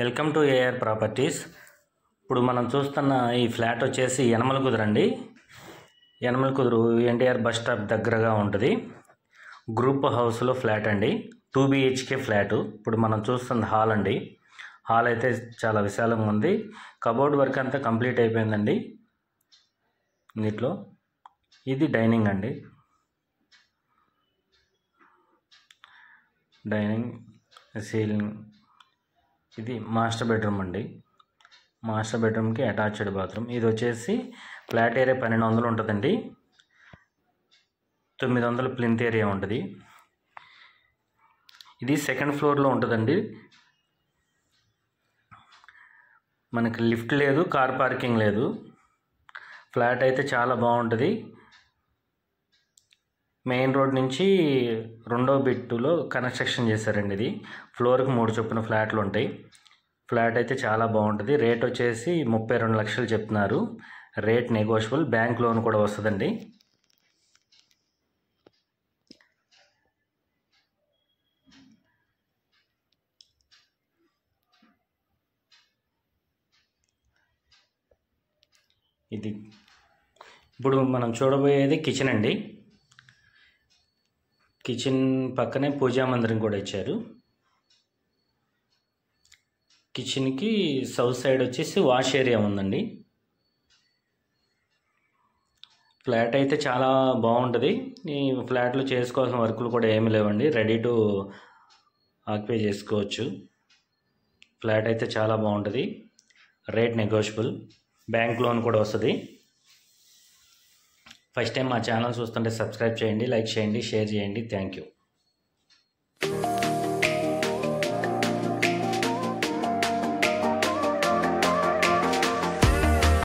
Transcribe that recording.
Welcome to AR properties. ఇప్పుడు మనం చూస్తున్న ఈ ఫ్లాట్ వచ్చేసి యనమల కుదురు అండి. యనమల కుదురు ఎన్టీఆర్ బస్ స్టాప్ దగ్గరగా ఉంటుంది. గ్రూప్ హౌస్లో ఫ్లాట్ అండి, 2 BHK ఫ్లాటు. ఇప్పుడు మనం చూస్తున్న హాల్ అండి. హాల్ అయితే చాలా విశాలంగా ఉంది. కబోర్డ్ వర్క్ అంతా కంప్లీట్ అయిపోయిందండి. దీంట్లో ఇది డైనింగ్ అండి. Dining, ceiling. ఇది మాస్టర్ బెడ్రూమ్ అండి. మాస్టర్ బెడ్రూమ్కి అటాచ్డ్ బాత్రూమ్. ఇది వచ్చేసి ఫ్లాట్ ఏరియా 1200 ఉంటుందండి. 900 ప్లింత్ ఏరియా ఉంటుంది. ఇది సెకండ్ ఫ్లోర్లో ఉంటుందండి. మనకి లిఫ్ట్ లేదు, కార్ పార్కింగ్ లేదు. ఫ్లాట్ అయితే చాలా బాగుంటుంది. మెయిన్ రోడ్ నుంచి 2వ బిట్టులో కన్స్ట్రక్షన్ చేశారండి. ఇది ఫ్లోర్కి 3 చొప్పున ఫ్లాట్లు ఉంటాయి. ఫ్లాట్ అయితే చాలా బాగుంటుంది. రేట్ వచ్చేసి 32 లక్షలు చెప్తున్నారు. రేట్ నెగోషియబుల్, బ్యాంక్ లోన్ కూడా వస్తుందండి. ఇది ఇప్పుడు మనం చూడబోయేది కిచెన్ అండి. కిచెన్ పక్కనే పూజా మందిరం కూడా ఇచ్చారు. కిచెన్కి సౌత్ సైడ్ వచ్చేసి వాష్ ఏరియా ఉందండి. ఫ్లాట్ అయితే చాలా బాగుంటుంది. ఈ ఫ్లాట్లో చేసుకోవాల్సిన వర్కులు కూడా ఏమి లేవండి, రెడీ టు ఆక్యుపై చేసుకోవచ్చు. ఫ్లాట్ అయితే చాలా బాగుంటుంది. రేట్ నెగోషియబుల్, బ్యాంక్ లోన్ కూడా వస్తుంది. ఫస్ట్ టైం మా ఛానల్ చూస్తుంటే సబ్స్క్రైబ్ చేయండి, లైక్ చేయండి, షేర్ చేయండి. Thank you.